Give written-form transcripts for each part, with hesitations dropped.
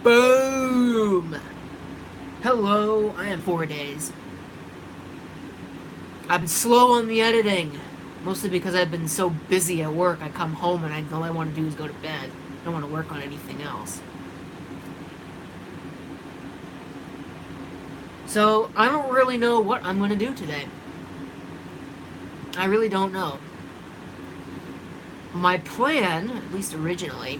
Boom! Hello, I am 4 days. I've been slow on the editing, mostly because I've been so busy at work. I come home and all I want to do is go to bed. I don't want to work on anything else. So, I don't really know what I'm going to do today. I really don't know. My plan, at least originally,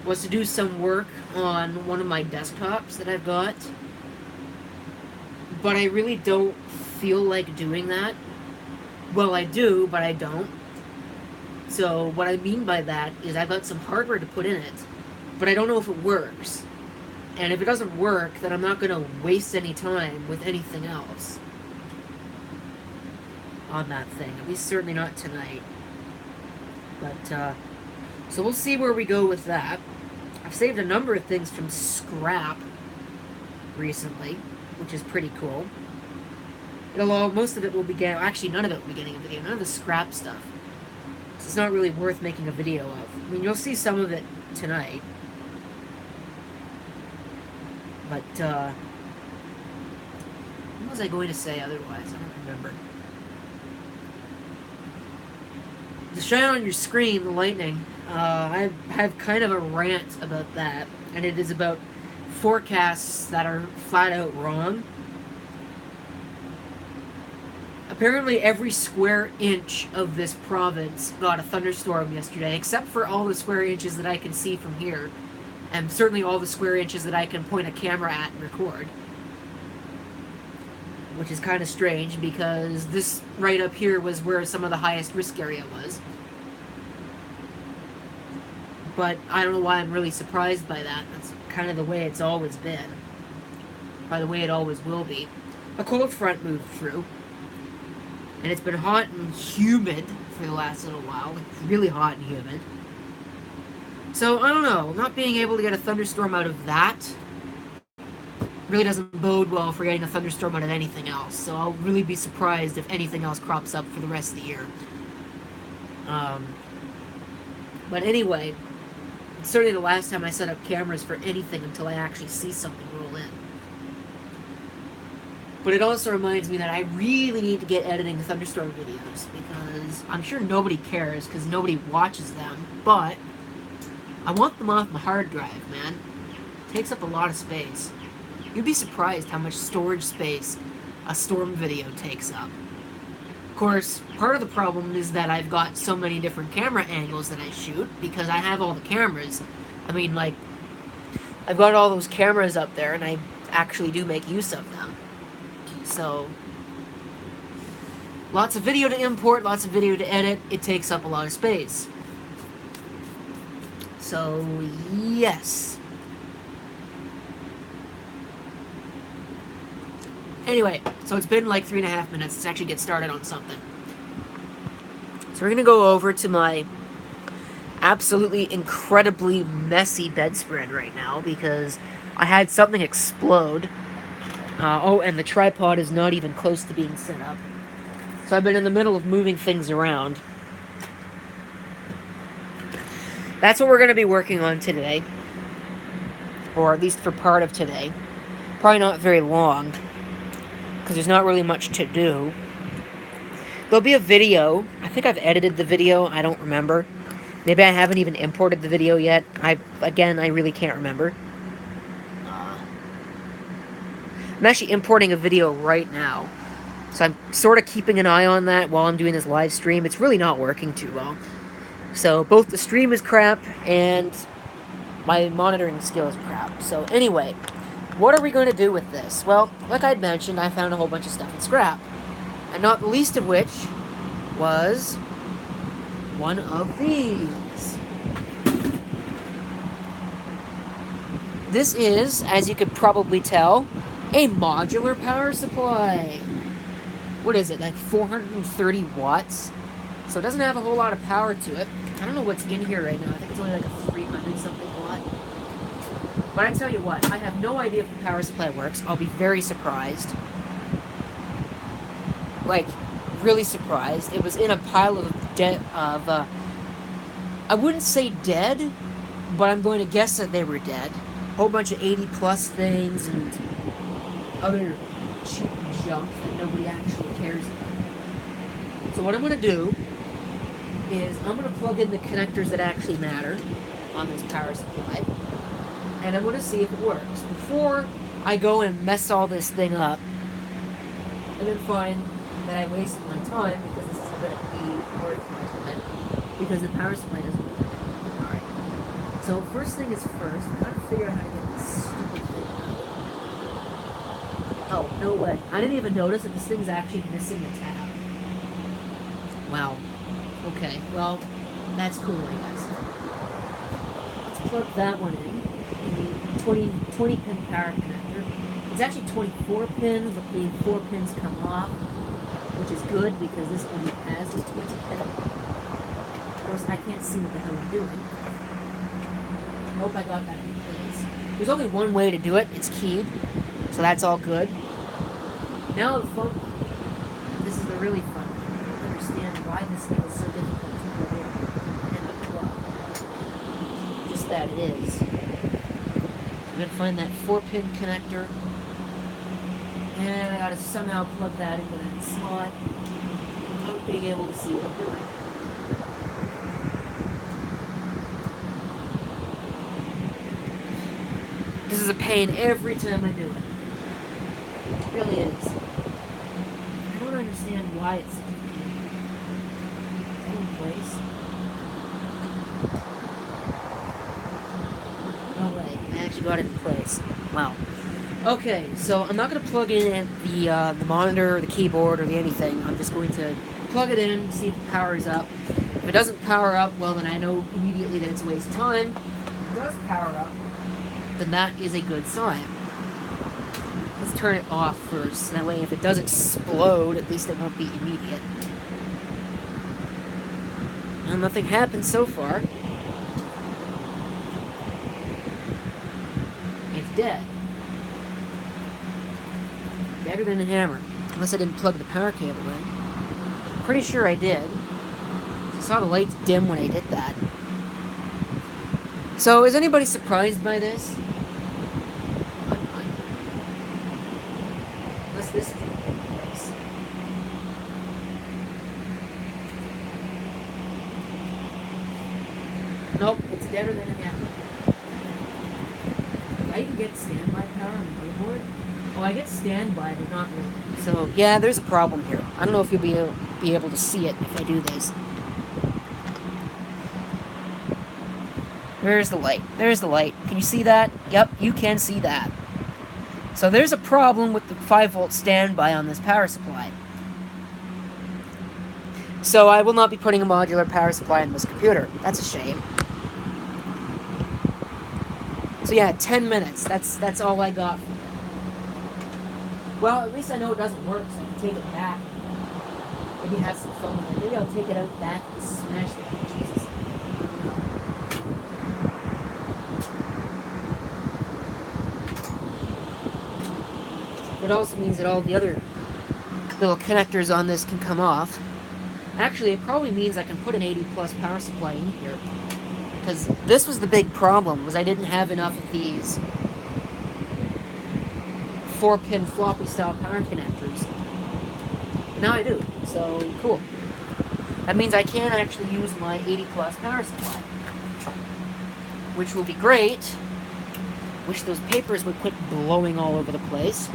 was to do some work on one of my desktops that I've got. But I really don't feel like doing that. Well, I do, but I don't. So what I mean by that is I've got some hardware to put in it, but I don't know if it works. And if it doesn't work, then I'm not going to waste any time with anything else on that thing. At least certainly not tonight. But, so we'll see where we go with that. I've saved a number of things from scrap recently, which is pretty cool. Most of it will be getting, actually none of it will be getting a video, none of the scrap stuff. So it's not really worth making a video of. I mean, you'll see some of it tonight. But, what was I going to say otherwise? I don't remember. The shine on your screen, the lightning, I have kind of a rant about that, and it is about forecasts that are flat out wrong. Apparently every square inch of this province got a thunderstorm yesterday, except for all the square inches that I can see from here, and certainly all the square inches that I can point a camera at and record. Which is kind of strange, because this right up here was where some of the highest risk area was. But I don't know why I'm really surprised by that. That's kind of the way it's always been. By the way it always will be. A cold front moved through. And it's been hot and humid for the last little while. Like really hot and humid. So, I don't know. Not being able to get a thunderstorm out of that really doesn't bode well for getting a thunderstorm out of anything else. So I'll really be surprised if anything else crops up for the rest of the year. But anyway, it's certainly the last time I set up cameras for anything until I actually see something roll in. But it also reminds me that I really need to get editing thunderstorm videos, because I'm sure nobody cares because nobody watches them, but I want them off my hard drive, man. It takes up a lot of space. You'd be surprised how much storage space a storm video takes up. Of course, part of the problem is that I've got so many different camera angles that I shoot, because I have all the cameras. I mean, like, I've got all those cameras up there, and I actually do make use of them. So, lots of video to import, lots of video to edit. It takes up a lot of space. So, yes. Anyway, so it's been like 3.5 minutes. Let's actually get started on something. So we're going to go over to my absolutely incredibly messy bedspread right now, because I had something explode. And the tripod is not even close to being set up. So I've been in the middle of moving things around. That's what we're going to be working on today. Or at least for part of today. Probably not very long, because there's not really much to do. There'll be a video. I think I've edited the video. I don't remember. Maybe I haven't even imported the video yet. I really can't remember. I'm actually importing a video right now. So I'm sort of keeping an eye on that while I'm doing this live stream. It's really not working too well. So both the stream is crap and my monitoring skill is crap. So anyway, what are we going to do with this? Well, like I'd mentioned, I found a whole bunch of stuff in scrap. And not the least of which was one of these. This is, as you could probably tell, a modular power supply. What is it, like 430 watts? So it doesn't have a whole lot of power to it. I don't know what's in here right now. I think it's only like a 300 something watt. But I tell you what, I have no idea if the power supply works. I'll be very surprised. Like, really surprised. It was in a pile of I wouldn't say dead, but I'm going to guess that they were dead. A whole bunch of 80 plus things and other cheap junk that nobody actually cares about. So what I'm going to do is I'm going to plug in the connectors that actually matter on this power supply, and I'm going to see if it works before I go and mess all this thing up and then find that I wasted my time because this is going to be worth my time because the power supply doesn't work. Alright. So first thing is first, I'm trying to figure out how to get this stupid thing out. Oh, no way. I didn't even notice that this thing's actually missing a tab. Wow. Okay, well, that's cool, I guess. Let's plug that one in. The 20 pin power connector. It's actually 24 pins, but the 4 pins come off, which is good because this only has the 20 pin. Of course, I can't see what the hell I'm doing. I hope I got that in place. There's only one way to do it. It's keyed, so that's all good. Now the fun. This is the really fun. I understand why this thing is so difficult to put in and unplug. Just that it is. I'm gonna find that 4-pin connector, and I gotta somehow plug that into that slot without being able to see what I'm doing. This is a pain every time I do it. It really is. I don't understand why it's in place. No way. I actually got it in place. Wow. Okay, so I'm not going to plug in the monitor or the keyboard or the anything. I'm just going to plug it in, see if it powers up. If it doesn't power up, well, then I know immediately that it's a waste of time. If it does power up, then that is a good sign. Let's turn it off first. That way, if it does explode, at least it won't be immediate. Well, nothing happened so far. It's dead. Better than a hammer. Unless I didn't plug the power cable in. Pretty sure I did. I saw the lights dim when I did that. So, is anybody surprised by this? Unless this is in place. Nope, it's deader than a hammer. I can get standby power on the motherboard. Oh, I get standby, but not really. So, yeah, there's a problem here. I don't know if you'll be able to see it if I do this. Where's the light? There's the light. Can you see that? Yep, you can see that. So there's a problem with the 5-volt standby on this power supply. So I will not be putting a modular power supply in this computer. That's a shame. So yeah, 10 minutes. That's all I got. Well, at least I know it doesn't work, so I can take it back. Maybe have some fun with it. Maybe I'll take it out back and smash it. Jesus. It also means that all the other little connectors on this can come off. Actually, it probably means I can put an 80 plus power supply in here. Because this was the big problem, was I didn't have enough of these 4-pin floppy style power connectors. Now I do, so cool. That means I can actually use my 80 plus power supply. Which will be great. Wish those papers would quit blowing all over the place.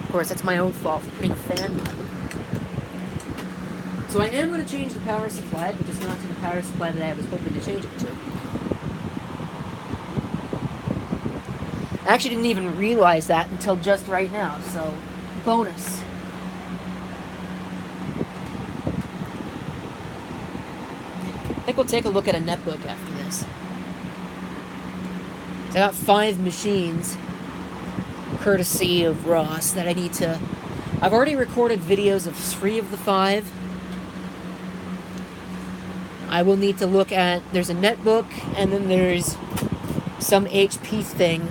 Of course, that's my own fault for putting a fan on. So I am going to change the power supply, but just not to the power supply that I was hoping to change it to. I actually didn't even realize that until just right now, so bonus. I think we'll take a look at a netbook after this. I got 5 machines, courtesy of Ross, that I need to... I've already recorded videos of 3 of the 5. I will need to look at... There's a netbook, and then there's some HP thing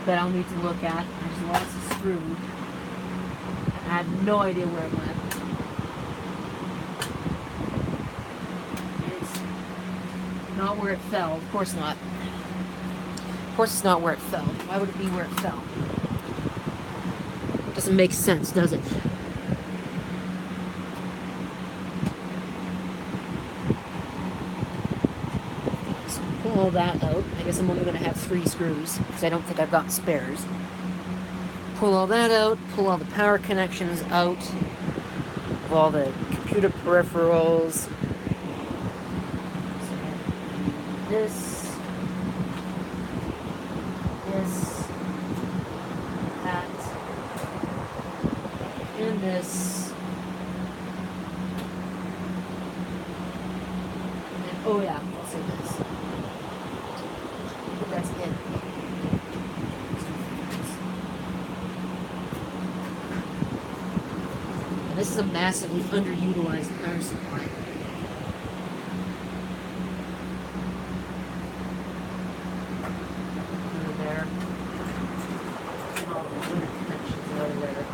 that I'll need to look at. There's lots of screws. I have no idea where it went. Not where it fell. Of course not. Of course it's not where it fell. Why would it be where it fell? Doesn't make sense, does it? So pull all that out. I guess I'm only going to have 3 screws because I don't think I've got spares. Pull all that out. Pull all the power connections out of all the computer peripherals. So this, that, and this. And, oh yeah, also this. But that's it. And this is a massively underutilized power supply. Over there. And all the other connections over there.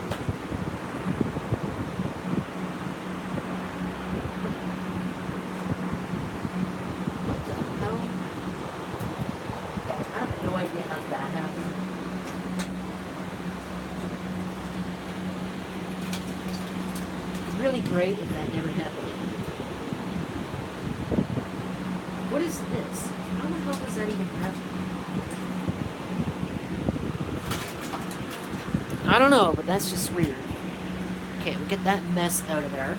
Really great if that never happened. What is this? How the hell does that even happen? I don't know, but that's just weird. Okay, we'll get that mess out of there.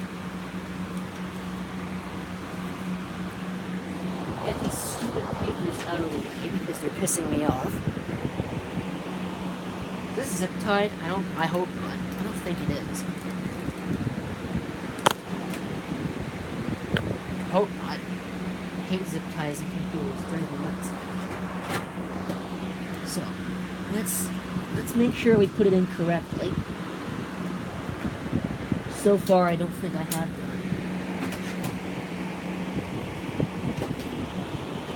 Get these stupid papers out of the way because they're pissing me off. This is zip tied? I hope not. I don't think it is. Hope not. I hate zip ties and computers. They're the nuts. So, let's make sure we put it in correctly. So far, I don't think I have done.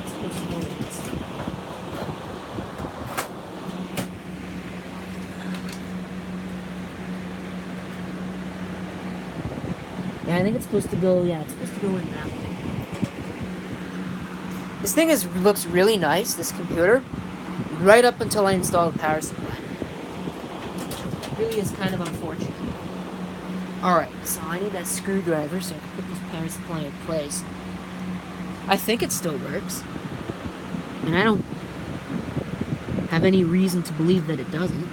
It's supposed to go with this. Yeah, I think it's supposed to go, it's supposed to go in that way. This thing looks really nice, this computer, right up until I install the power supply. It really is kind of unfortunate. Alright, so I need that screwdriver so I can put this power supply in place. I think it still works. And I don't have any reason to believe that it doesn't.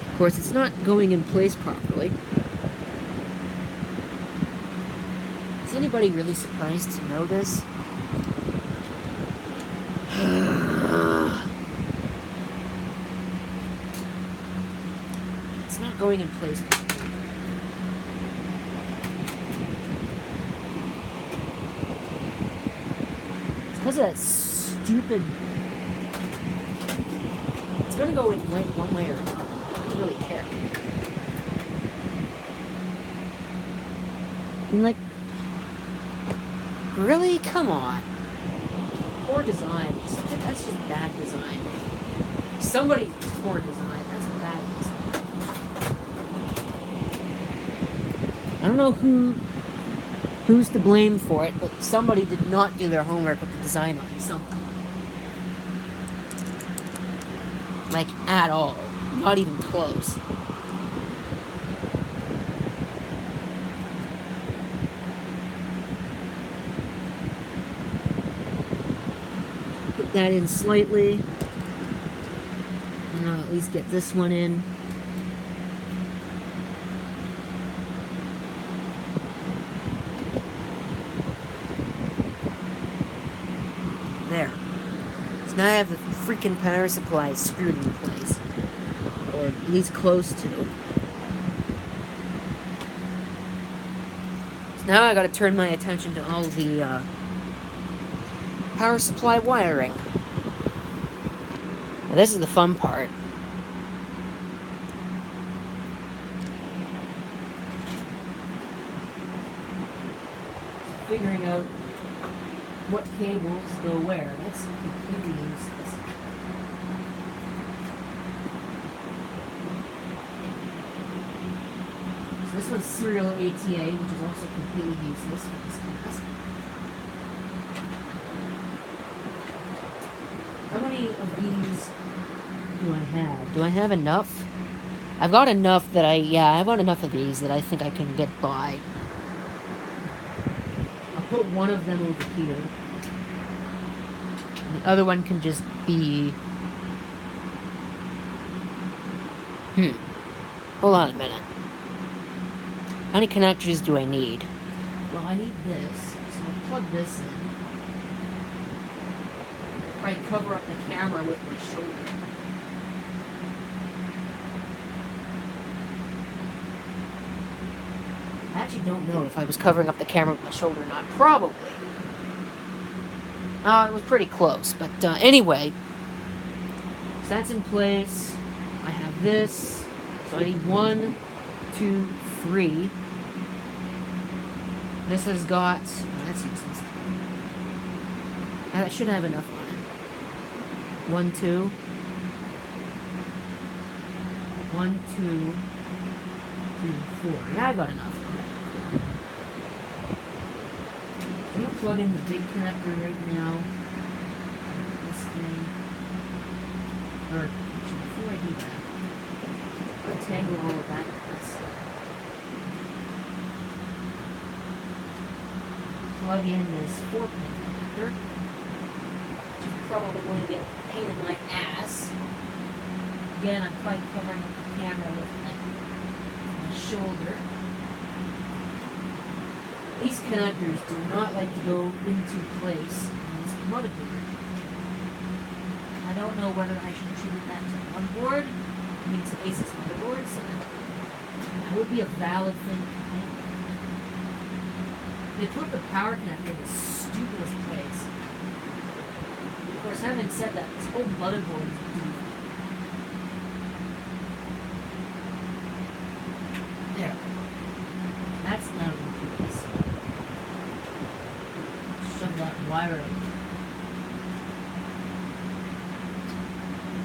Of course, it's not going in place properly. Is anybody really surprised to know this? It's not going in place properly. It's because of that stupid... It's gonna go in one way or another. I don't really care. I'm like, really? Come on. Poor design. That's just bad design. Somebody's poor design. That's bad design. I don't know who's to blame for it, but somebody did not do their homework with the design on something. Like, at all. Not even close. Put that in slightly. And I'll at least get this one in. There. So now I have the freaking power supply screwed in place. Or at least close to. So now I gotta turn my attention to all the power supply wiring. Now this is the fun part. Figuring out what cables go where. That's completely useless. So this one's serial ATA, which is also completely useless for this class. How many of these do I have? Do I have enough? I've got enough that I've got enough of these that I think I can get by. I'll put one of them over here. And the other one can just be... Hold on a minute. How many connectors do I need? Well, I need this, so I'll plug this in. Probably cover up the camera with my shoulder. I actually don't know if I was covering up the camera with my shoulder or not. Probably. It was pretty close, but anyway. So that's in place. I have this. So I need 1, 2, 3. This has got... Oh, that's useless. I should have enough on it. 1, 2. 1, 2, 3, 4. Yeah, I got enough. I'm gonna plug in the big connector right now. This thing. Or, actually, before I do that, I'll tangle all of that with this. Plug in this 4-pin connector. Which is probably going to get a pain in my ass. Again, I'm probably covering up the camera with my shoulder. These connectors do not like to go into place in this motherboard. I don't know whether I should attribute that to the motherboard. I mean, it's an Asus motherboard, so that would be a valid thing to think. They put the power connector in the stupidest place. Of course, having said that, this whole motherboard is deep. There. That's not in place. Shove that wire out.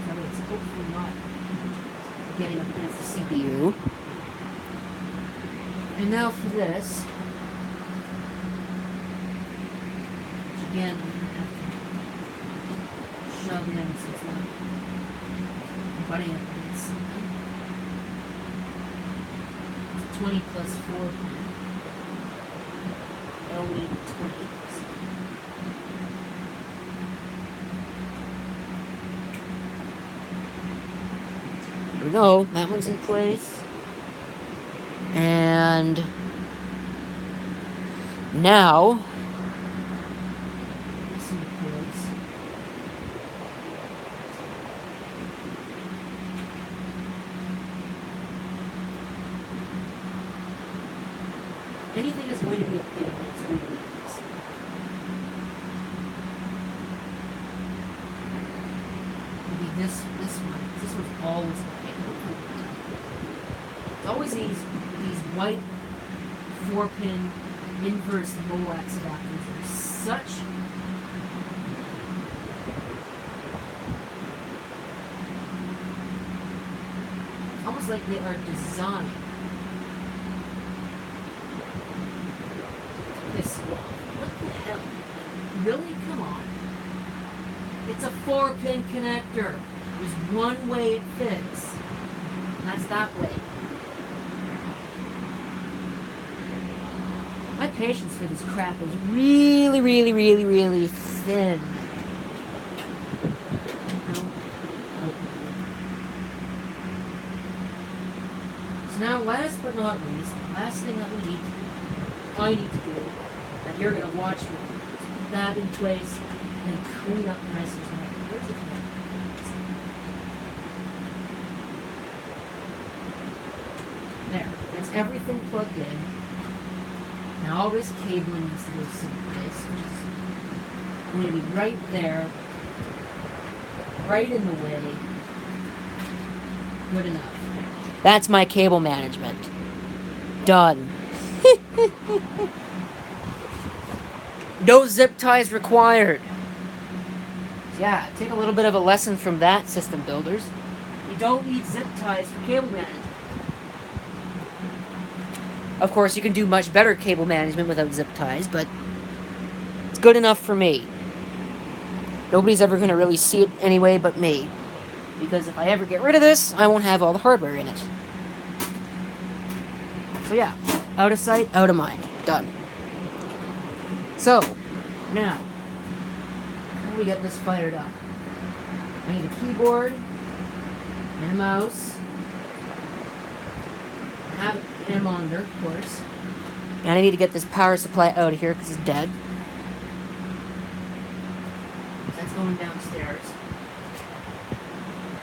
So it's hopefully not getting up against the CPU. And now for this. Which again, I'm going to have to shove in since I'm butting up against something. 20 plus 4 pin. I'll need 20. Here we go. That one's in place. And now this in place. Anything is going to be a pain. It's going to be this. Maybe this one. This one's always a pain. It's always these white 4-pin inverse Molex adapters. They're such almost like they are designed. What the hell? Really? Come on. It's a 4-pin connector. There's one way it fits. And that's that way. My patience for this crap is really, really, really, really thin. So now, last but not least, the last thing that I need to do, that you're going to watch me put that in place and clean up the rest of the connector. Where's the connector? There. That's everything plugged in. Now all this cabling needs to go someplace, which is going to be right there, right in the way. Good enough. That's my cable management. Done. No zip ties required. Yeah, take a little bit of a lesson from that, system builders. You don't need zip ties for cable management. Of course, you can do much better cable management without zip ties, but it's good enough for me. Nobody's ever going to really see it anyway but me. Because if I ever get rid of this, I won't have all the hardware in it. So yeah, out of sight, out of mind. Done. So, now, how do we get this fired up? I need a keyboard, and a mouse, and a monitor, of course. And I need to get this power supply out of here because it's dead. That's going downstairs.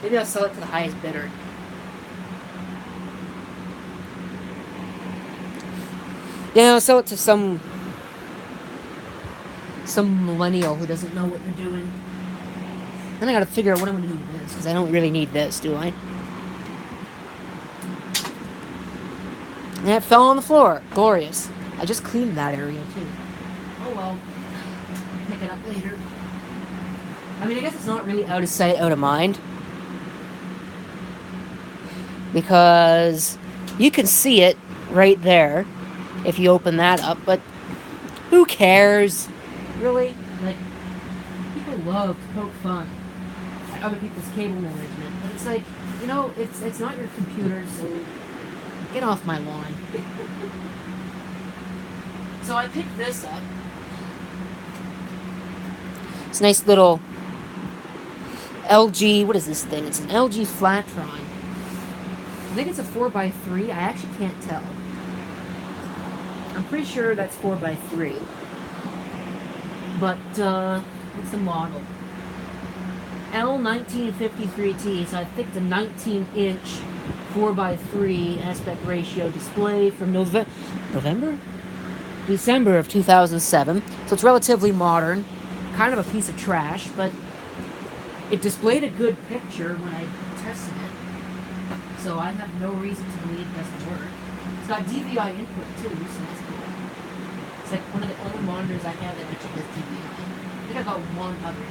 Maybe I'll sell it to the highest bidder. Yeah, I'll sell it to some millennial who doesn't know what they're doing. Then I gotta figure out what I'm gonna do with this, because I don't really need this, do I? And it fell on the floor. Glorious. I just cleaned that area, too. Oh well. Pick it up later. I mean, I guess it's not really out of sight, out of mind. Because you can see it right there if you open that up, but who cares? Really? Like, people love to poke fun at other people's cable management, but it's like, you know, it's not your computer, so get off my lawn. So I picked this up. It's a nice little LG, what is this thing? It's an LG Flatron. I think it's a 4x3. I actually can't tell. I'm pretty sure that's 4x3. But, what's the model? L1953T, so I think it's a 19-inch 4x3 aspect ratio display from December of 2007. So it's relatively modern. Kind of a piece of trash, but it displayed a good picture when I tested it. So I have no reason to believe it doesn't work. It's got DVI input too, so that's cool. It's like one of the only monitors I have that actually has DVI. I think I got one other.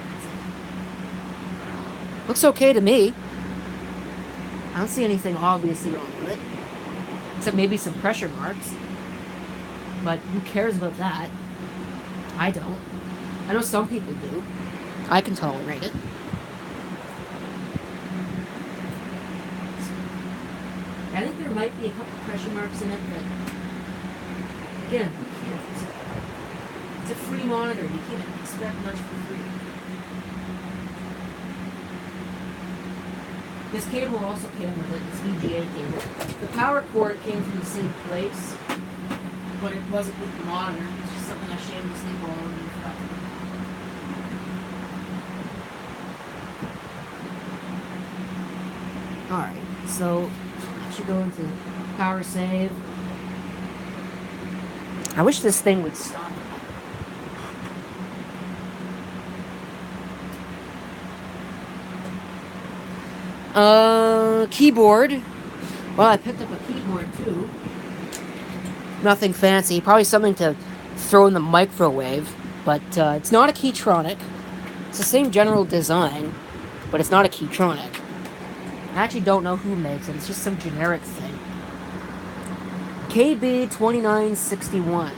Looks okay to me. I don't see anything obviously wrong with it. Except maybe some pressure marks. But who cares about that? I don't. I know some people do. I can tolerate it. I think there might be a couple pressure marks in it, but again, who cares? It's a free monitor. You can't expect much for free. This cable also came with it, this VGA cable. The power cord came from the same place, but it wasn't with the monitor. It's just something I shamelessly borrowed and forgot. Alright, so I should go into power save. I wish this thing would stop. Keyboard. Well, I picked up a keyboard too. Nothing fancy. Probably something to throw in the microwave. But it's not a Keytronic. It's the same general design, but it's not a Keytronic. I actually don't know who makes it. It's just some generic thing. KB2961.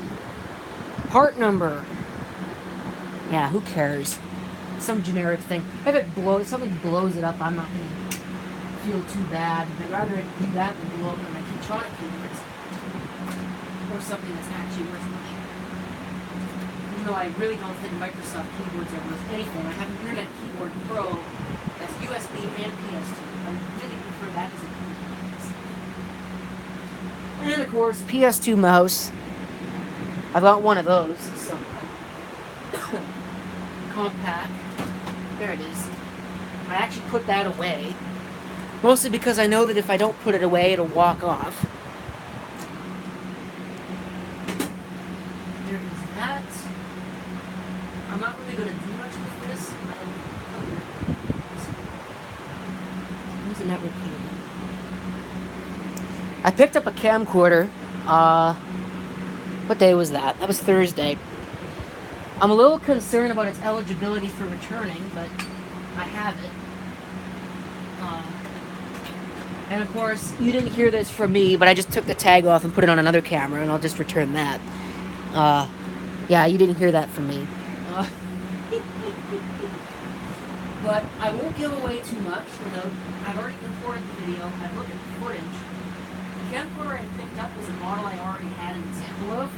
Part number. Yeah, who cares? Some generic thing. If something blows it up, I'm not going to feel too bad. I'd rather it do that than blow up on my Keytronic keyboards. Or something that's actually worth money. Even though I really don't think Microsoft keyboards are worth anything. I have an Internet Keyboard Pro that's USB and PS2. I really prefer that as a keyboard. And of course, PS2 mouse. I've got one of those. So compact. There it is. I actually put that away. Mostly because I know that if I don't put it away, it'll walk off. There is that. I'm not really going to do much with this. Where's the network cable? I picked up a camcorder. What day was that? That was Thursday. I'm a little concerned about its eligibility for returning, but I have it. And of course, you didn't hear this from me, but I just took the tag off and put it on another camera, and I'll just return that. Yeah, you didn't hear that from me. But I won't give away too much without... I've already recorded the video. I've looked at the footage. The camcorder I picked up was a model I already had an example of.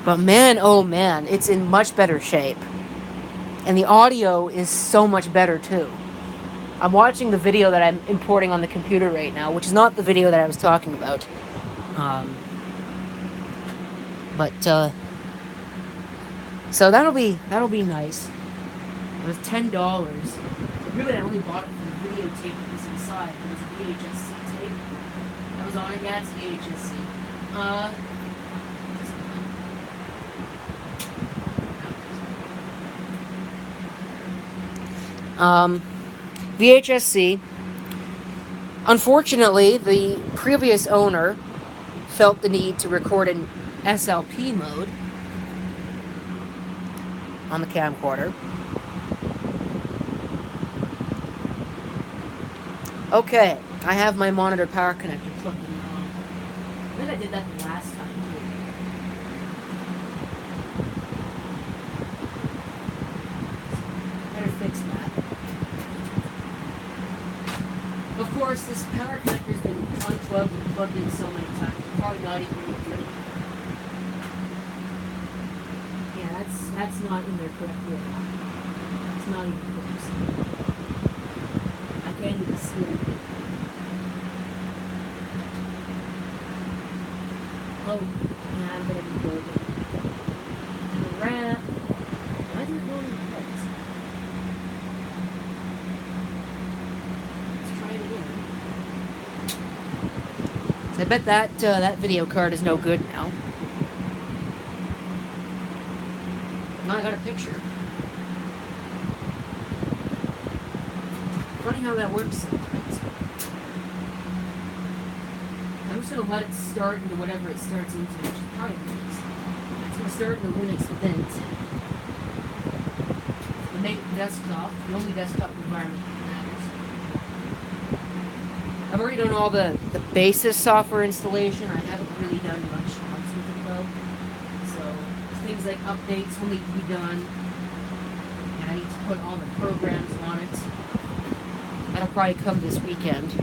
But man, oh man, it's in much better shape. And the audio is so much better too. I'm watching the video that I'm importing on the computer right now, which is not the video that I was talking about. So that'll be nice. It was $10. Really, I only bought it for the videotape that was inside. It was a VHS tape. That was on it. Yeah, it's VHS. VHS-C. Unfortunately, the previous owner felt the need to record in SLP mode on the camcorder. Okay, I have my monitor power connector plugged in wrong. I think I did that the last time too. Better fix that. Of course, this power connector's been unplugged and plugged in so many times. It's probably not even good. Yeah, that's not in there correctly. It's not even close. I can't even see it. Oh, yeah, I'm gonna be building. And the ramp. Why did it go in place? Let's try it again. So I bet that video card is no good now. Now I got a picture. Funny how that works sometimes. I'm just going to let it start into whatever it starts into, which is probably Linux. It's going to start into Linux Mint. The main desktop, the only desktop environment that matters. I've already done all the basis software installation. I haven't really done much else with it though. So things like updates will need to be done. And I need to put all the programs on it. That'll probably come this weekend.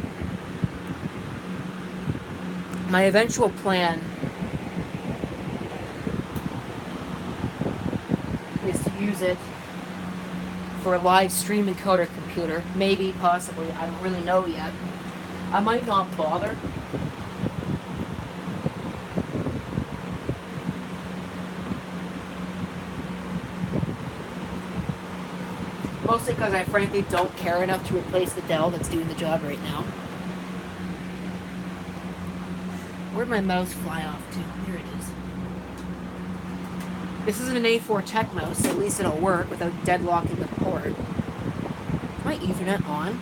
My eventual plan is to use it for a live stream encoder computer. Maybe, possibly, I don't really know yet. I might not bother. Mostly because I frankly don't care enough to replace the Dell that's doing the job right now. Where'd my mouse fly off to? Here it is. This isn't an A4 Tech mouse, so at least it'll work without deadlocking the port. Is my Ethernet on?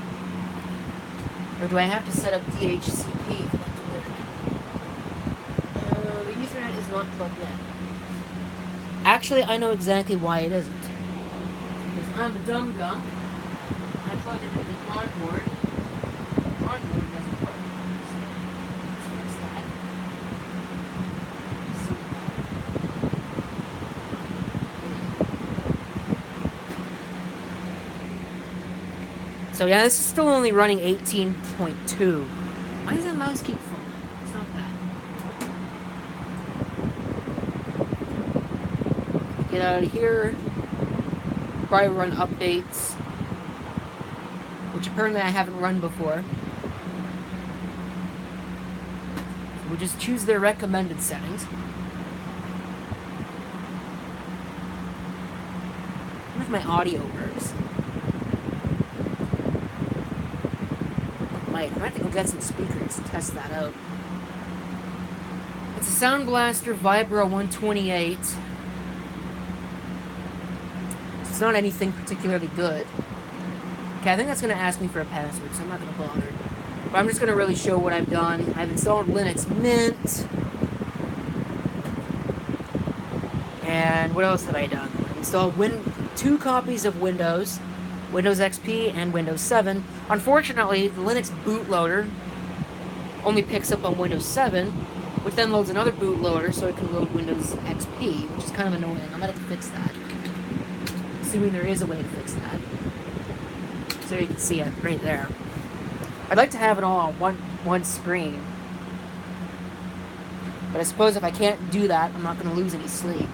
Or do I have to set up DHCP for that to work? The Ethernet is not plugged in. Actually, I know exactly why it isn't. Because I'm a dumb gum. I plugged it into the onboard. The onboard doesn't work. So let's fix that. So yeah, this is still only running 18.2. Why does that mouse keep falling? It's not bad. Get out of here. Probably run updates, which apparently I haven't run before. So we'll just choose their recommended settings. I wonder if my audio works. I might have to go get some speakers to test that out. It's a Sound Blaster Vibro 128. It's not anything particularly good. Okay, I think that's going to ask me for a password, so I'm not going to bother. But I'm just going to really show what I've done. I've installed Linux Mint. And what else have I done? I installed 2 copies of Windows XP and Windows 7. Unfortunately, the Linux bootloader only picks up on Windows 7, which then loads another bootloader so it can load Windows XP, which is kind of annoying. I'm going to have to fix that. Assuming there is a way to fix that. So you can see it right there. I'd like to have it all on one screen. But I suppose if I can't do that, I'm not going to lose any sleep.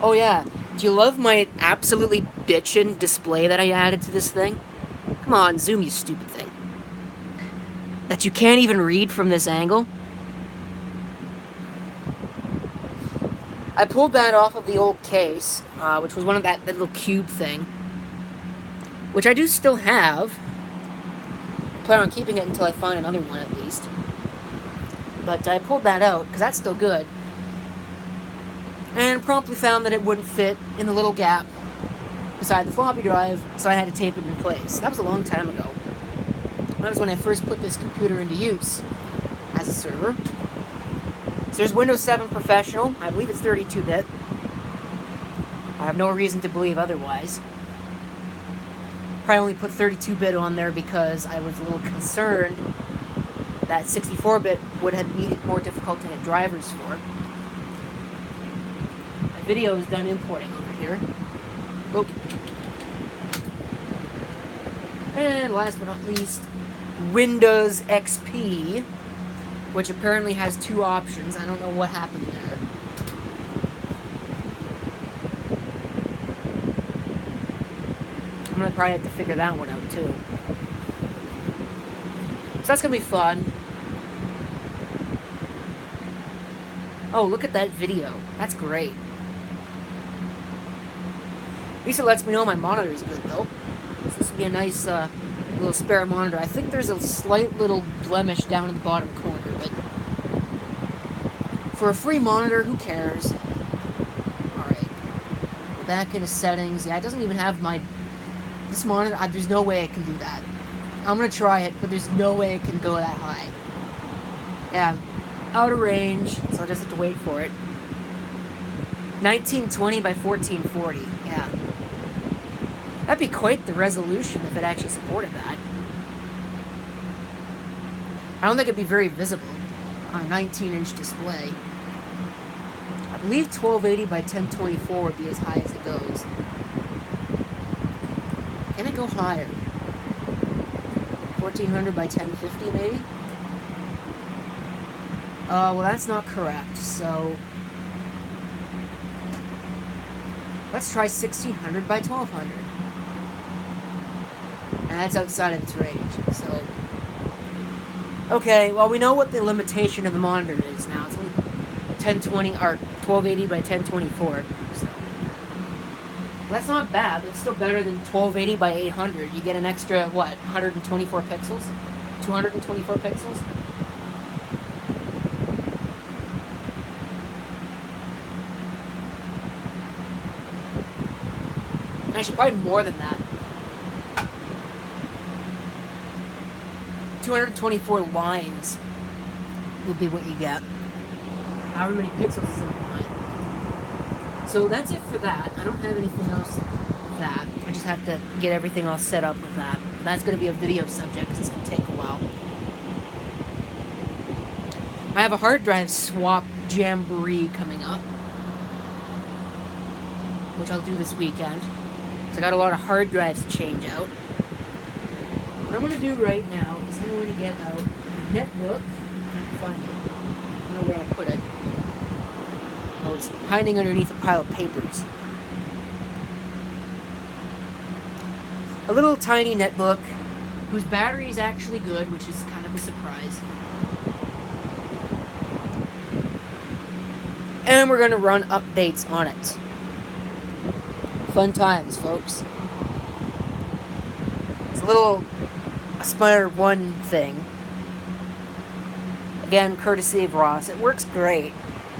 Oh yeah, do you love my absolutely bitchin' display that I added to this thing? Come on, zoom, you stupid thing. That you can't even read from this angle? I pulled that off of the old case, which was one of that little cube thing, which I do still have. I plan on keeping it until I find another one at least. But I pulled that out, because that's still good. And promptly found that it wouldn't fit in the little gap beside the floppy drive, so I had to tape it in place. That was a long time ago. That was when I first put this computer into use as a server. So there's Windows 7 Professional. I believe it's 32-bit. I have no reason to believe otherwise. Probably only put 32-bit on there because I was a little concerned that 64-bit would have made it more difficult to get drivers for. My video is done importing over here. Oh. And last but not least, Windows XP, which apparently has 2 options. I don't know what happened there. I'm gonna probably have to figure that one out too. So that's gonna be fun. Oh, look at that video. That's great. At least it lets me know my monitor is good though. So this would be a nice little spare monitor. I think there's a slight little blemish down in the bottom corner, but for a free monitor, who cares? Alright. Back into settings. Yeah, it doesn't even have this monitor. There's no way it can do that. I'm gonna try it, but there's no way it can go that high. Yeah, out of range, so I just have to wait for it. 1920 by 1440. Yeah. That'd be quite the resolution if it actually supported that. I don't think it'd be very visible on a 19-inch display. I believe 1280 by 1024 would be as high as it goes. Can it go higher? 1400 by 1050 maybe? Well that's not correct, so let's try 1600 by 1200. And that's outside of its range, so okay, well we know what the limitation of the monitor is now. It's only 1020 or 1280 by 1024. So that's not bad. It's still better than 1280 by 800. You get an extra what? 124 pixels? 224 pixels? Actually, probably more than that. 224 lines will be what you get. However many pixels is in a line. So that's it for that. I don't have anything else with that. I just have to get everything all set up with that. That's going to be a video subject because it's going to take a while. I have a hard drive swap jamboree coming up, which I'll do this weekend. So I got a lot of hard drives to change out. What I'm going to do right now is I'm going to get out a netbook. I can find it. I don't know where I put it. Oh, it's hiding underneath a pile of papers. A little tiny netbook whose battery is actually good, which is kind of a surprise. And we're going to run updates on it. Fun times, folks. It's a little Aspire 1 thing. Again, courtesy of Ross. It works great.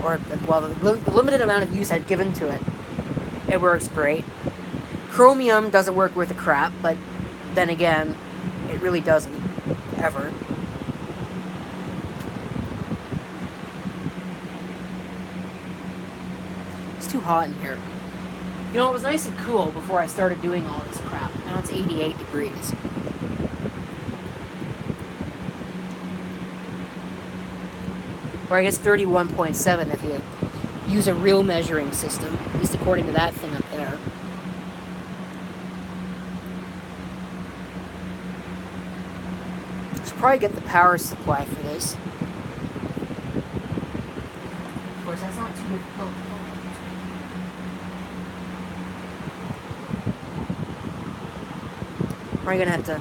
Or, well, the limited amount of use I've given to it, it works great. Chromium doesn't work worth a crap, but then again, it really doesn't. Ever. too hot in here. You know, it was nice and cool before I started doing all this crap. Now it's 88 degrees. Or I guess 31.7 if you use a real measuring system, at least according to that thing up there. Should probably get the power supply for this. Of course, that's not too difficult. Probably gonna have to,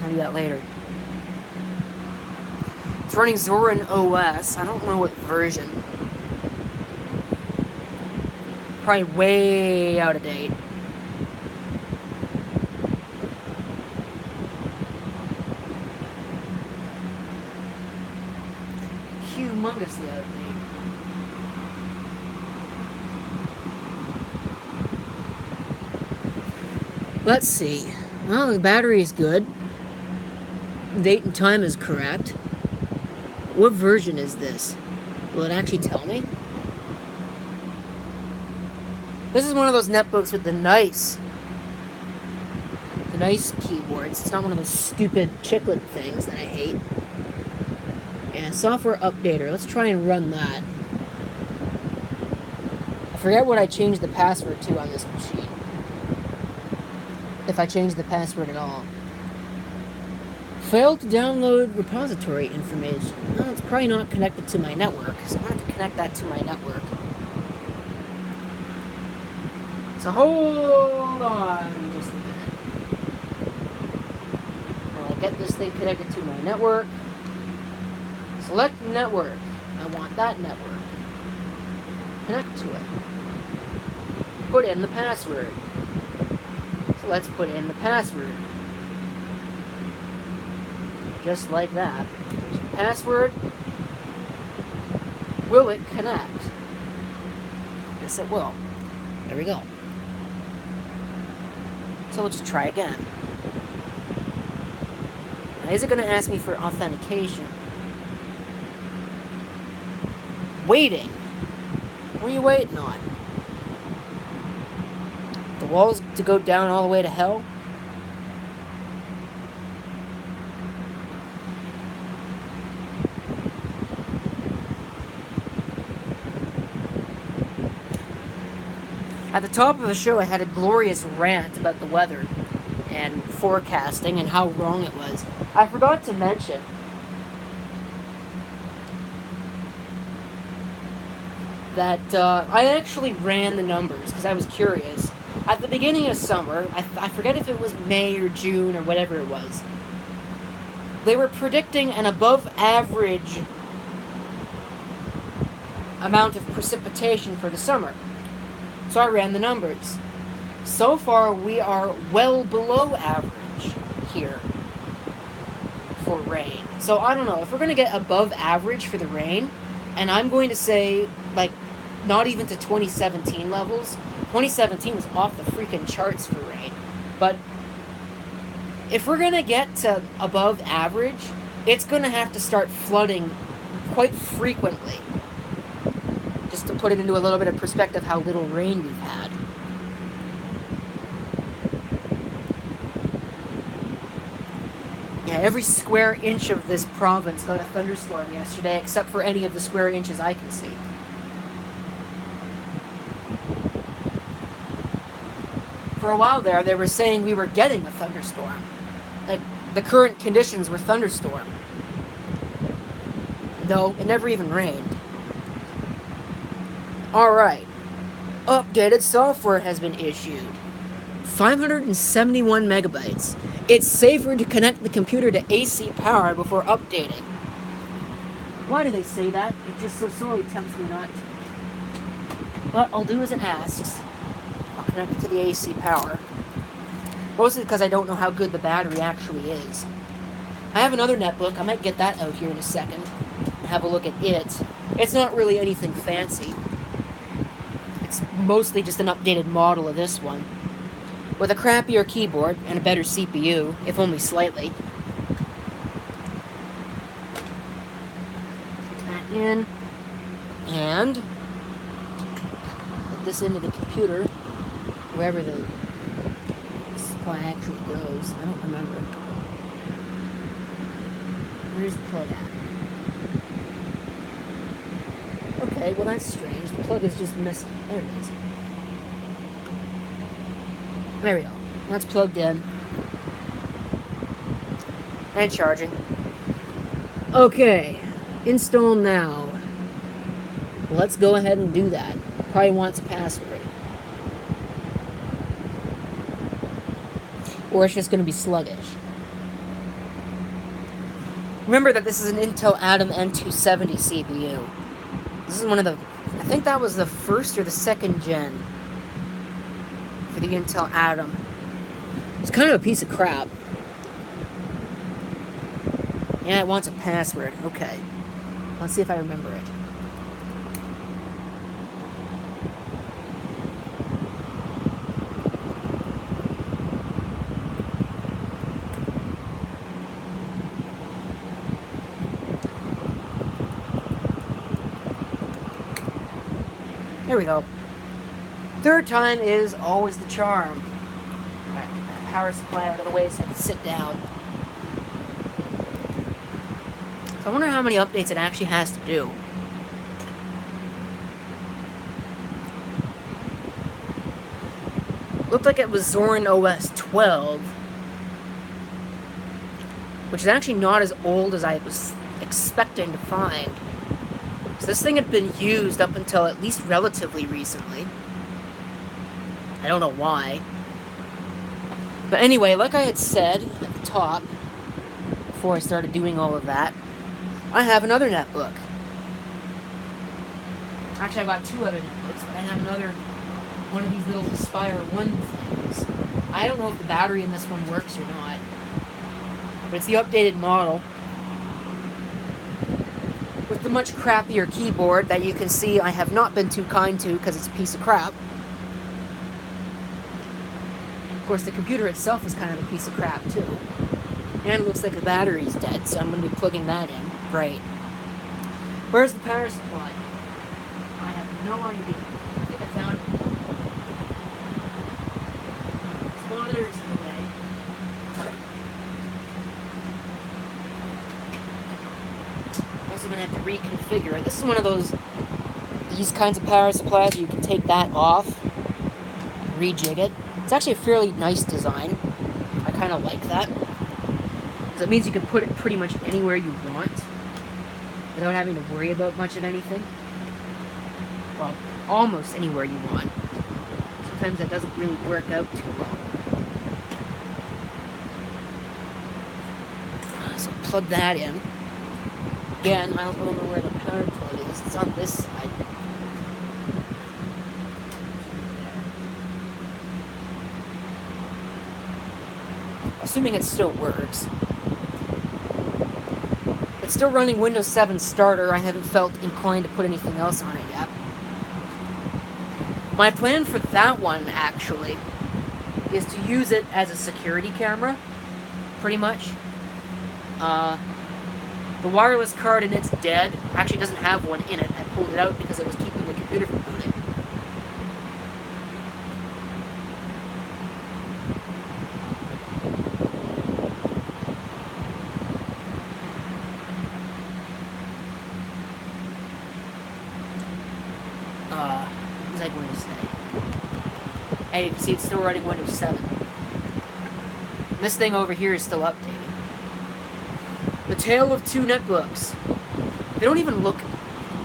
I'll do that later. It's running Zorin OS. I don't know what version. Probably way out of date. Humongously out of date. Let's see. Well, the battery is good. Date and time is correct. What version is this? Will it actually tell me? This is one of those netbooks with the nice keyboards. It's not one of those stupid chiclet things that I hate. And software updater. Let's try and run that. I forget what I changed the password to on this machine. If I changed the password at all. Failed to download repository information. Well, it's probably not connected to my network, so I'm going to have to connect that to my network. So hold on just a minute. I'll get this thing connected to my network. Select network. I want that network. Connect to it. Put in the password. So let's put in the password. Just like that. Password. Will it connect? Yes, it will. There we go. So we'll just try again. Now, is it going to ask me for authentication? Waiting. What are you waiting on? The walls to go down all the way to hell? At the top of the show, I had a glorious rant about the weather and forecasting and how wrong it was. I forgot to mention that I actually ran the numbers because I was curious. At the beginning of summer, I forget if it was May or June or whatever it was, they were predicting an above average amount of precipitation for the summer. So I ran the numbers. So far, we are well below average here for rain. So I don't know, if we're going to get above average for the rain, and I'm going to say, like, not even to 2017 levels. 2017 was off the freaking charts for rain. But if we're going to get to above average, it's going to have to start flooding quite frequently. Just to put it into a little bit of perspective how little rain we've had. Yeah, every square inch of this province got a thunderstorm yesterday, except for any of the square inches I can see. For a while there, they were saying we were getting a thunderstorm. Like, the current conditions were thunderstorm. No, it never even rained. Alright. Updated software has been issued. 571 megabytes. It's safer to connect the computer to AC power before updating. Why do they say that? It just so sorely tempts me not to. What I'll do as it asks. I'll connect it to the AC power. Mostly because I don't know how good the battery actually is. I have another netbook. I might get that out here in a second. Have a look at it. It's not really anything fancy. It's mostly just an updated model of this one. With a crappier keyboard and a better CPU, if only slightly. Put that in. And put this into the computer, wherever the supply actually goes. I don't remember. Where's the plug at? Okay, well that's strange. The plug is just missing. There it is. There we go. That's plugged in. And charging. Okay. Install now. Let's go ahead and do that. Probably wants a password. Or it's just going to be sluggish. Remember that this is an Intel Atom N270 CPU. This is one of the... I think that was the first or the second gen for the Intel Atom. It's kind of a piece of crap. Yeah, it wants a password. Okay. Let's see if I remember it. There we go. Third time is always the charm. Alright, power supply out of the way so I can sit down. So I wonder how many updates it actually has to do. Looked like it was Zorin OS 12, which is actually not as old as I was expecting to find. So this thing had been used up until at least relatively recently. I don't know why. But anyway, like I had said at the top, before I started doing all of that, I have another netbook. Actually, I got two other netbooks, but I have another one of these little Aspire 1 things. I don't know if the battery in this one works or not. But it's the updated model. With the much crappier keyboard that you can see I have not been too kind to because it's a piece of crap. Of course, the computer itself is kind of a piece of crap too. And it looks like the battery's dead, so I'm going to be plugging that in. Right. Where's the power supply? I have no idea. I think I found it. This monitor's in the way. I'm going to have to reconfigure it. This is one of these kinds of power supplies where you can take that off, rejig it. It's actually a fairly nice design. I kind of like that. So it means you can put it pretty much anywhere you want without having to worry about much of anything. Well, almost anywhere you want. Sometimes that doesn't really work out too well. So plug that in. Again, I don't know where the power plug is. It's on this side. Assuming it still works. It's still running Windows 7 Starter. I haven't felt inclined to put anything else on it yet. My plan for that one, actually, is to use it as a security camera. Pretty much. The wireless card in it's dead. Actually doesn't have one in it. I pulled it out because it was keeping the computer from booting. What was I going to say? Hey, you can see it's still running Windows 7. And this thing over here is still updating. The tale of two netbooks. They don't even look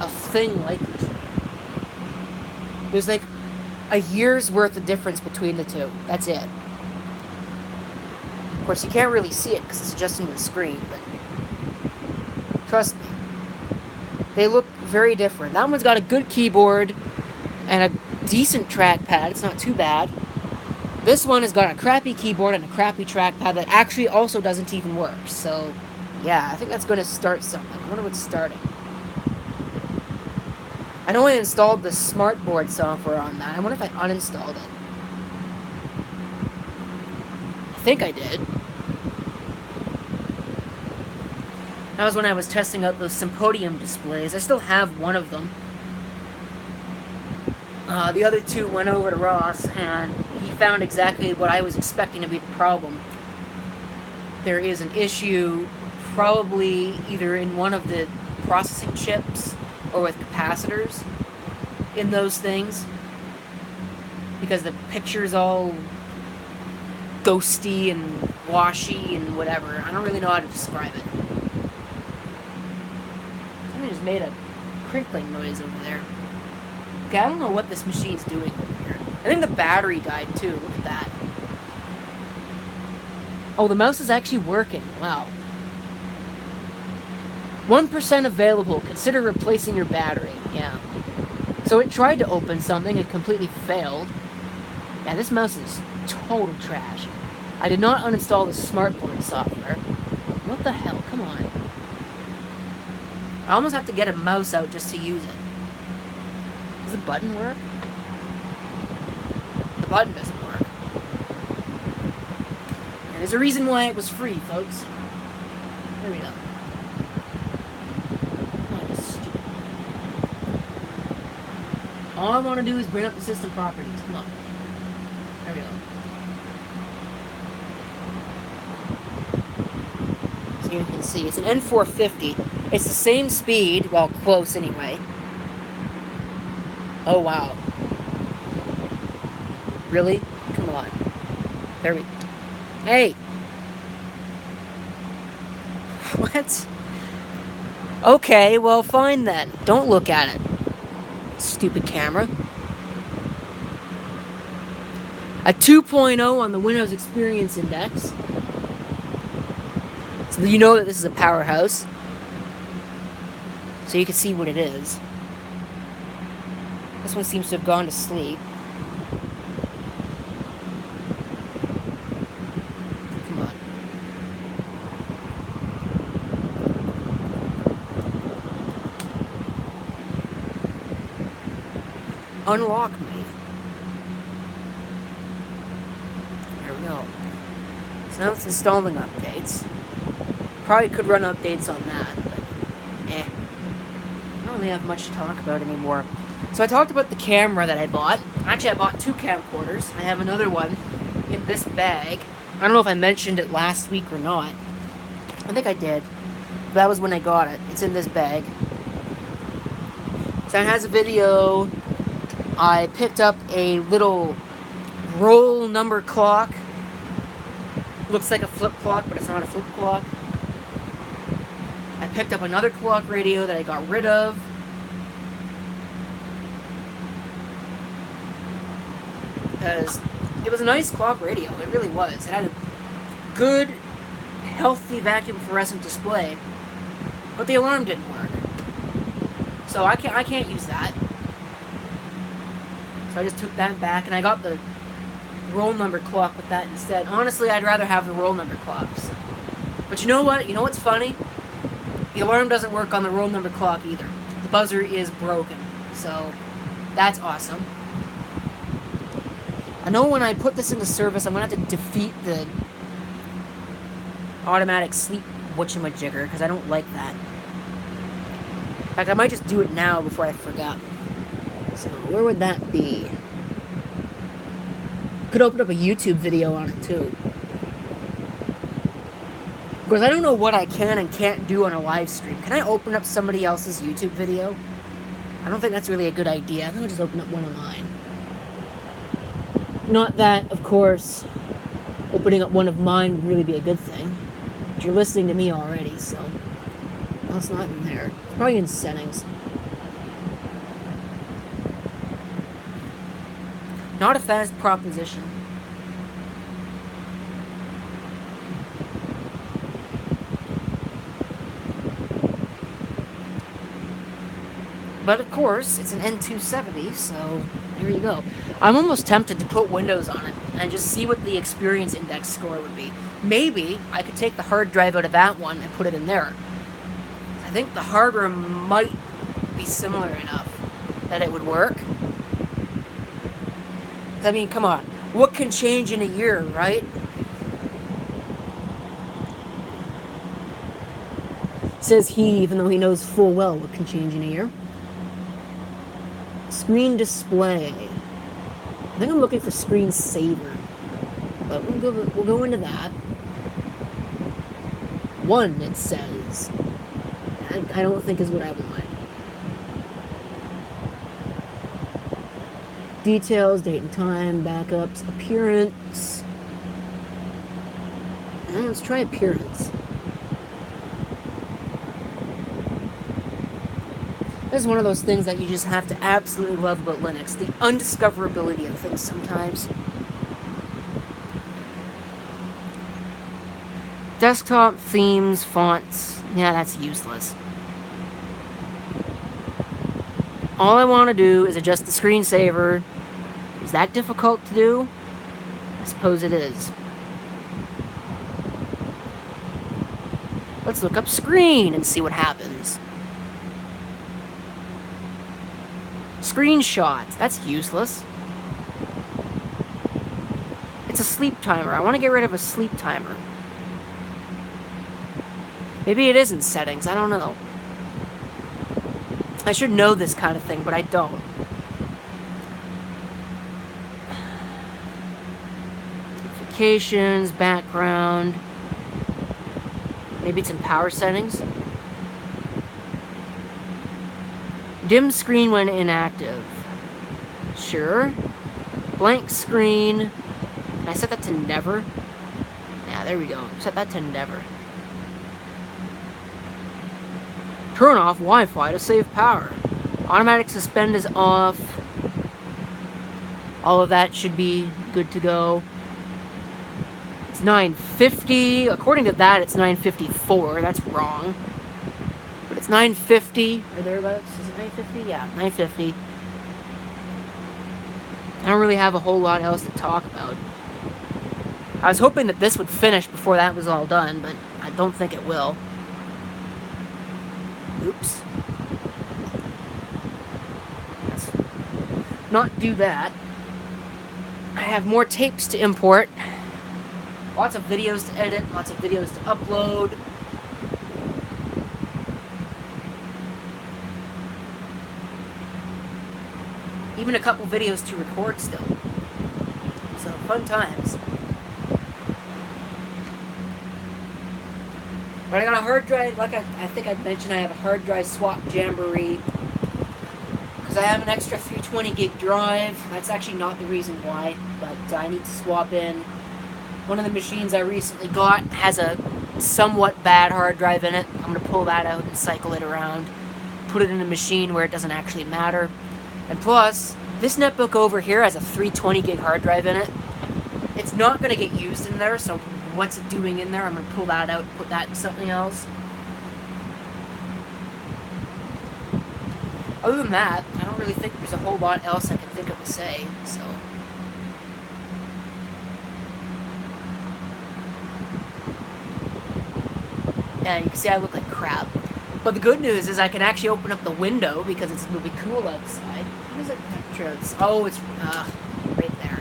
a thing like each other. There's like a year's worth of difference between the two. That's it. Of course, you can't really see it because it's adjusting the screen, but trust me, they look very different. That one's got a good keyboard and a decent trackpad. It's not too bad. This one has got a crappy keyboard and a crappy trackpad that actually also doesn't even work. So, yeah, I think that's going to start something. I wonder what's starting. I know I installed the SmartBoard software on that. I wonder if I uninstalled it. I think I did. That was when I was testing out those Symposium displays. I still have one of them. The other two went over to Ross, and he found exactly what I was expecting to be the problem. There is an issue probably either in one of the processing chips or with capacitors in those things, because the picture's all ghosty and washy and whatever. I don't really know how to describe it. Something just made a crinkling noise over there. Okay, I don't know what this machine's doing over here. I think the battery died too. Look at that. Oh, the mouse is actually working. Wow. 1% available. Consider replacing your battery. Yeah. So it tried to open something. It completely failed. Yeah, this mouse is total trash. I did not uninstall the smartphone software. What the hell? Come on. I almost have to get a mouse out just to use it. Does the button work? The button doesn't work. And there's a reason why it was free, folks. There we go. All I want to do is bring up the system properties. Come on. There we go. So you can see, it's an N450. It's the same speed, well, close anyway. Oh, wow. Really? Come on. There we go. Hey! What? Okay, well, fine then. Don't look at it. Stupid camera. A 2.0 on the Windows Experience Index. So you know that this is a powerhouse. So you can see what it is. This one seems to have gone to sleep. Come on. Unlock me. There we go. So now it's installing updates. Probably could run updates on that, but I don't really have much to talk about anymore. So I talked about the camera that I bought. Actually, I bought 2 camcorders. I have another one in this bag. I don't know if I mentioned it last week or not. I think I did. But that was when I got it. It's in this bag. So it has a video. I picked up a little roll number clock. Looks like a flip clock, but it's not a flip clock. I picked up another clock radio that I got rid of. Because it was a nice clock radio. It really was. It had a good, healthy vacuum fluorescent display. But the alarm didn't work. So I can't use that. So I just took that back, and I got the roll number clock with that instead. Honestly, I'd rather have the roll number clocks. But you know what? You know what's funny? The alarm doesn't work on the roll number clock either. The buzzer is broken. So that's awesome. I know when I put this into service, I'm going to have to defeat the automatic sleep whatchamajigger, because I don't like that. In fact, I might just do it now before I forget. So, where would that be? Could open up a YouTube video on it, too. Of course, I don't know what I can and can't do on a live stream. Can I open up somebody else's YouTube video? I don't think that's really a good idea. I think I'll just open up one of mine. Not that, of course, opening up one of mine would really be a good thing. But you're listening to me already, so... Well, it's not in there. It's probably in settings. Not a fast proposition. But of course, it's an N270, so there you go. I'm almost tempted to put Windows on it and just see what the experience index score would be. Maybe I could take the hard drive out of that one and put it in there. I think the hardware might be similar enough that it would work. I mean, come on. What can change in a year, right? Says he, even though he knows full well what can change in a year. Screen display. I think I'm looking for screen saver. But we'll go into that. 1, it says. I don't think is what I want. Details, date and time, backups, appearance. Let's try appearance. This is one of those things that you just have to absolutely love about Linux. The undiscoverability of things sometimes. Desktop, themes, fonts. Yeah, that's useless. All I want to do is adjust the screensaver. Is that difficult to do? I suppose it is. Let's look up screen and see what happens. Screenshots. That's useless. It's a sleep timer. I want to get rid of a sleep timer. Maybe it is in settings. I don't know. I should know this kind of thing, but I don't. Notifications, background. Maybe it's in power settings. Dim screen when inactive. Sure. Blank screen. Can I set that to never? Yeah, there we go. Set that to never. Turn off Wi-Fi to save power. Automatic suspend is off. All of that should be good to go. It's 9:50. According to that, it's 9:54. That's wrong. But it's 9:50 or thereabouts. Is it 9:50? Yeah, 9:50. I don't really have a whole lot else to talk about. I was hoping that this would finish before that was all done, but I don't think it will. Oops. Let's not do that. I have more tapes to import. Lots of videos to edit, lots of videos to upload. Even a couple videos to record still. So, fun times. But I got a hard drive, like I think I mentioned, I have a hard drive swap jamboree. Because I have an extra 320 gig drive. That's actually not the reason why, but I need to swap in. One of the machines I recently got has a somewhat bad hard drive in it. I'm going to pull that out and cycle it around. Put it in a machine where it doesn't actually matter. And plus, this netbook over here has a 320 gig hard drive in it. It's not going to get used in there, so what's it doing in there? I'm going to pull that out and put that in something else. Other than that, I don't really think there's a whole lot else I can think of to say, so... Yeah, you can see I look like crap. But the good news is I can actually open up the window because it's really cool outside. What is it? Oh, it's right there.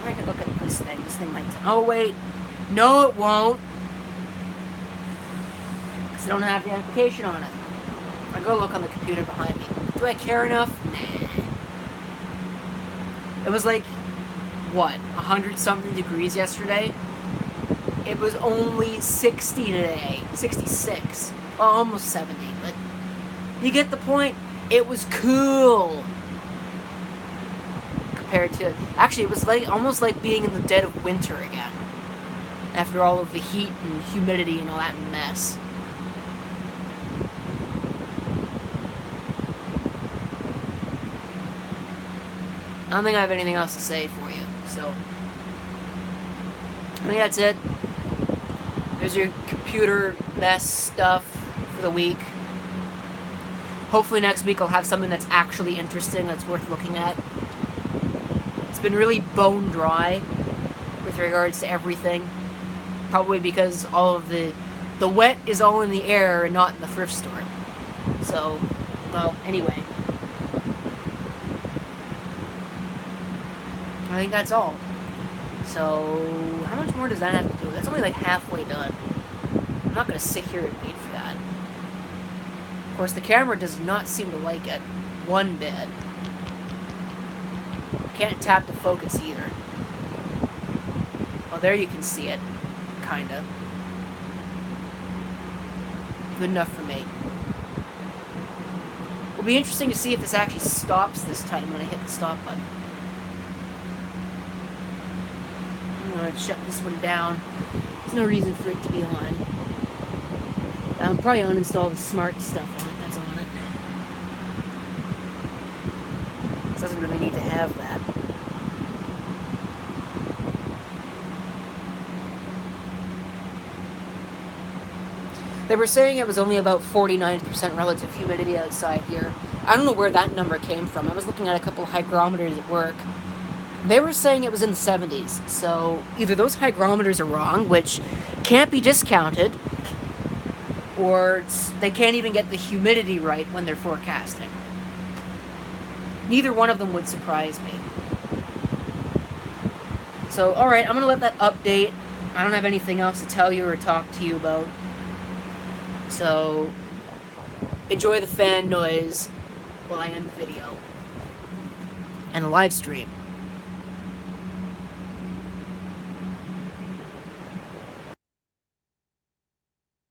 I can look at this thing. This thing might... Oh, wait. No, it won't. Because I don't have the application on it. I'll go look on the computer behind me. Do I care enough? Nah. It was like, what, 100-something degrees yesterday? It was only 60 today. 66. Well, almost 70, but you get the point. It was cool. Compared to... Actually, it was like almost like being in the dead of winter again. After all of the heat and humidity and all that mess. I don't think I have anything else to say for you, so... I think that's it. There's your computer mess stuff for the week. Hopefully next week I'll have something that's actually interesting, that's worth looking at. It's been really bone dry with regards to everything. Probably because all of the wet is all in the air and not in the thrift store. So, well, anyway. I think that's all. So, how much more does that have to do? That's only like halfway done. I'm not going to sit here and wait for that. Of course, the camera does not seem to like it one bit. Can't tap the focus either. Oh, there you can see it. Kinda. Good enough for me. It'll be interesting to see if this actually stops this time when I hit the stop button. I'm gonna shut this one down. There's no reason for it to be on. I'll probably uninstall the smart stuff on it that's on it. It doesn't really need to have that. They were saying it was only about 49% relative humidity outside here. I don't know where that number came from. I was looking at a couple hygrometers at work. They were saying it was in the 70s. So either those hygrometers are wrong, which can't be discounted, or they can't even get the humidity right when they're forecasting. Neither one of them would surprise me. So, alright, I'm going to let that update. I don't have anything else to tell you or talk to you about. So, enjoy the fan noise while I end the video and the live stream.